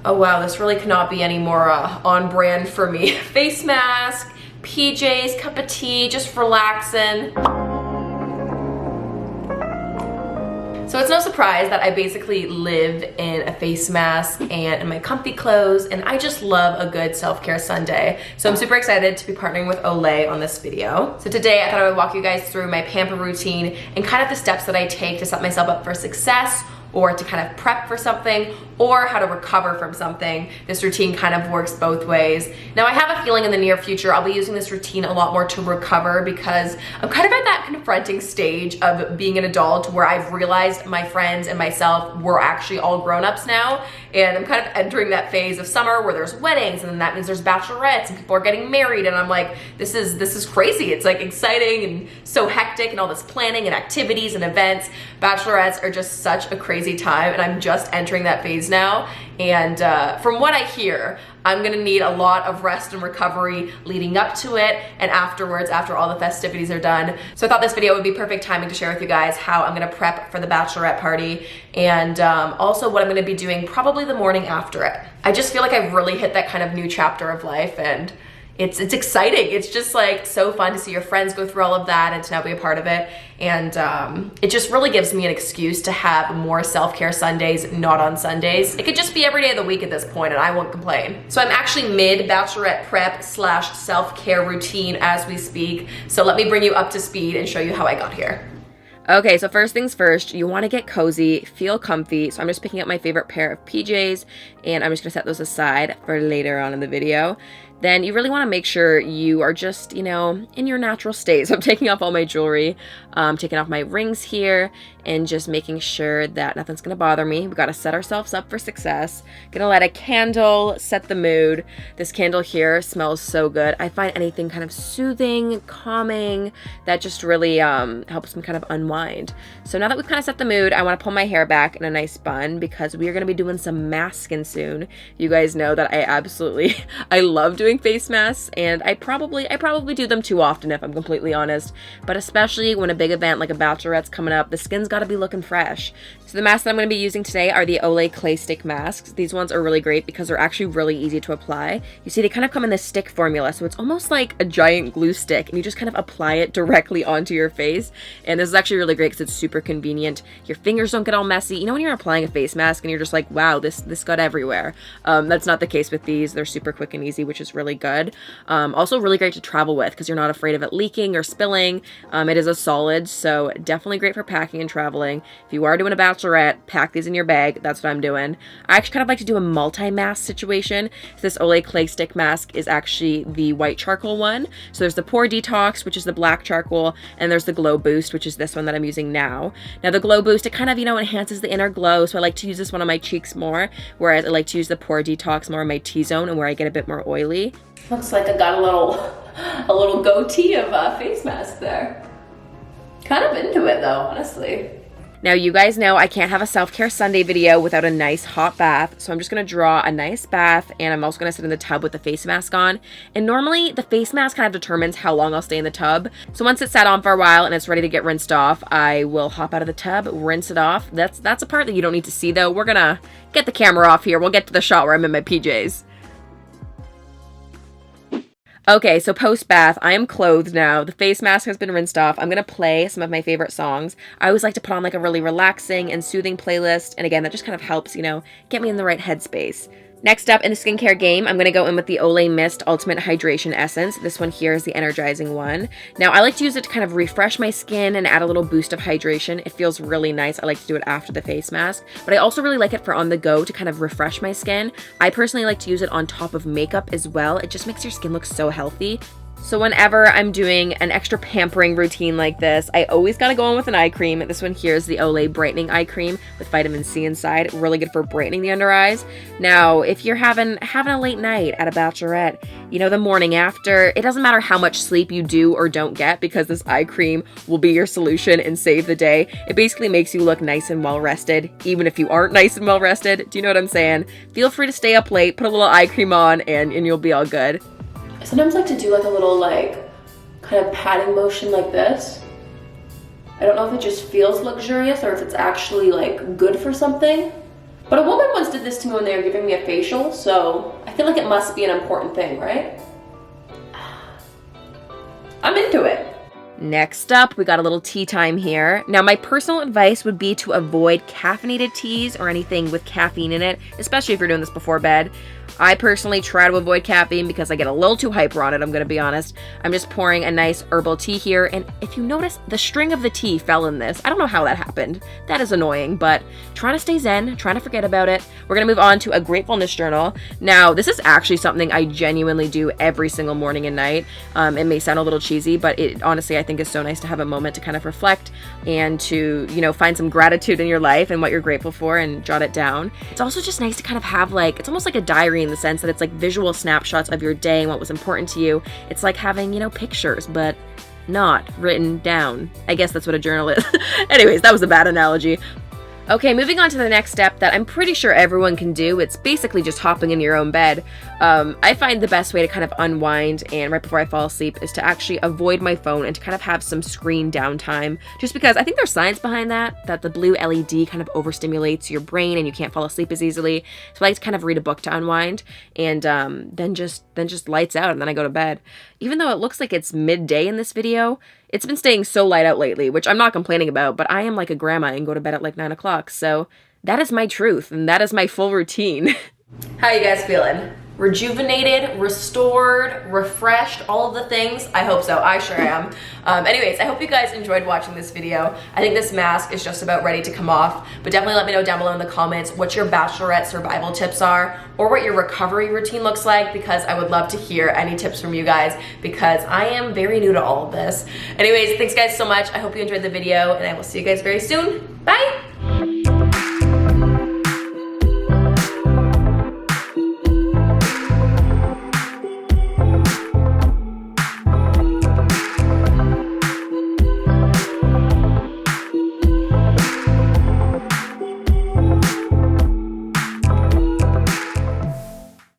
Oh wow, this really cannot be any more on brand for me. Face mask, PJs, cup of tea, just relaxing. So it's no surprise that I basically live in a face mask and in my comfy clothes, and I just love a good self-care Sunday. So I'm super excited to be partnering with Olay on this video. So today I thought I would walk you guys through my pamper routine and kind of the steps that I take to set myself up for success, or to kind of prep for something, or how to recover from something. This routine kind of works both ways. Now I have a feeling in the near future I'll be using this routine a lot more to recover, because I'm kind of at that confronting stage of being an adult where I've realized my friends and myself were actually all grown-ups now, and I'm kind of entering that phase of summer where there's weddings, and then that means there's bachelorettes and people are getting married, and I'm like, this is crazy. It's like exciting and so hectic, and all this planning and activities and events. Bachelorettes are just such a crazy time, and I'm just entering that phase now. And from what I hear, I'm gonna need a lot of rest and recovery leading up to it and afterwards, after all the festivities are done. So I thought this video would be perfect timing to share with you guys how I'm gonna prep for the bachelorette party, and also what I'm gonna be doing probably the morning after it. I just feel like I've really hit that kind of new chapter of life, and it's exciting. It's just like so fun to see your friends go through all of that and to now be a part of it. And it just really gives me an excuse to have more self-care Sundays, not on Sundays. It could just be every day of the week at this point, and I won't complain. So I'm actually mid-bachelorette prep / self-care routine as we speak. So let me bring you up to speed and show you how I got here. Okay, so first things first, you want to get cozy, feel comfy. So I'm just picking up my favorite pair of PJs, and I'm just gonna set those aside for later on in the video. Then you really want to make sure you are just, you know, in your natural state. So I'm taking off all my jewelry, taking off my rings here, and just making sure that nothing's gonna bother me. We gotta set ourselves up for success. Gonna light a candle, set the mood. This candle here smells so good. I find anything kind of soothing, calming, that just really helps me kind of unwind. So now that we've kind of set the mood, I want to pull my hair back in a nice bun, because we are gonna be doing some masking soon. You guys know that I love doing face masks, and I probably do them too often if I'm completely honest, but especially when a big event like a bachelorette's coming up, the skin's got to be looking fresh. So the masks that I'm going to be using today are the Olay clay stick masks. These ones are really great because they're actually really easy to apply. You see, they kind of come in this stick formula, so it's almost like a giant glue stick, and you just kind of apply it directly onto your face. And this is actually really great because it's super convenient. Your fingers don't get all messy. You know, when you're applying a face mask and you're just like, wow, this got everywhere. That's not the case with these. They're super quick and easy, which is really good. Also really great to travel with because you're not afraid of it leaking or spilling. It is a solid, so definitely great for packing and traveling. If you are doing a bachelorette, pack these in your bag. That's what I'm doing. I actually kind of like to do a multi-mask situation. So this Olay clay stick mask is actually the white charcoal one. So there's the Pore Detox, which is the black charcoal, and there's the Glow Boost, which is this one that I'm using now. Now the Glow Boost, it kind of, you know, enhances the inner glow, so I like to use this one on my cheeks more, whereas I like to use the Pore Detox more on my T-zone and where I get a bit more oily. Looks like I got a little goatee of face mask there. Kind of into it though, honestly. Now you guys know I can't have a self-care Sunday video without a nice hot bath, so I'm just going to draw a nice bath, and I'm also going to sit in the tub with the face mask on. And normally the face mask kind of determines how long I'll stay in the tub. So once it's sat on for a while and it's ready to get rinsed off, I will hop out of the tub, rinse it off. That's a part that you don't need to see though. We're going to get the camera off here. We'll get to the shot where I'm in my PJs. Okay, so post-bath, I am clothed now. The face mask has been rinsed off. I'm going to play some of my favorite songs. I always like to put on like a really relaxing and soothing playlist. And again, that just kind of helps, you know, get me in the right headspace. Next up in the skincare game, I'm going to go in with the Olay Mist Ultimate Hydration Essence. This one here is the energizing one. Now, I like to use it to kind of refresh my skin and add a little boost of hydration. It feels really nice. I like to do it after the face mask, but I also really like it for on the go to kind of refresh my skin. I personally like to use it on top of makeup as well. It just makes your skin look so healthy. So whenever I'm doing an extra pampering routine like this, I always gotta go in with an eye cream. This one here is the Olay Brightening Eye Cream with vitamin C inside. Really good for brightening the under eyes. Now, if you're having a late night at a bachelorette, you know, the morning after, it doesn't matter how much sleep you do or don't get, because this eye cream will be your solution and save the day. It basically makes you look nice and well rested, even if you aren't nice and well rested. Do you know what I'm saying? Feel free to stay up late, put a little eye cream on, and you'll be all good. I sometimes like to do like a little like kind of patting motion like this. I don't know if it just feels luxurious or if it's actually like good for something. But a woman once did this to me when they were giving me a facial, so I feel like it must be an important thing, right? I'm into it. Next up, we got a little tea time here. Now, my personal advice would be to avoid caffeinated teas or anything with caffeine in it, especially if you're doing this before bed. I personally try to avoid caffeine because I get a little too hyper on it, I'm gonna be honest. I'm just pouring a nice herbal tea here, and if you notice, the string of the tea fell in this. I don't know how that happened. That is annoying, but trying to stay zen, trying to forget about it. We're gonna move on to a gratefulness journal. Now, this is actually something I genuinely do every single morning and night. It may sound a little cheesy, but it honestly, I think is so nice to have a moment to kind of reflect and to, you know, find some gratitude in your life and what you're grateful for and jot it down. It's also just nice to kind of have like, it's almost like a diary in the sense that it's like visual snapshots of your day and what was important to you. It's like having, you know, pictures, but not written down. I guess that's what a journal is. Anyways, that was a bad analogy. Okay, moving on to the next step that I'm pretty sure everyone can do. It's basically just hopping in your own bed. I find the best way to kind of unwind and right before I fall asleep is to actually avoid my phone and to kind of have some screen downtime. Just because I think there's science behind that the blue LED kind of overstimulates your brain and you can't fall asleep as easily. So I like to kind of read a book to unwind and then just lights out and then I go to bed. Even though it looks like it's midday in this video, it's been staying so light out lately, which I'm not complaining about, but I am like a grandma and go to bed at like 9 o'clock. So that is my truth and that is my full routine. How you guys feeling? Rejuvenated, restored, refreshed, all of the things? I hope so. I sure am. Anyways, I hope you guys enjoyed watching this video. I think this mask is just about ready to come off, but definitely let me know down below in the comments what your bachelorette survival tips are or what your recovery routine looks like, because I would love to hear any tips from you guys because I am very new to all of this. Anyways, thanks guys so much. I hope you enjoyed the video and I will see you guys very soon. Bye!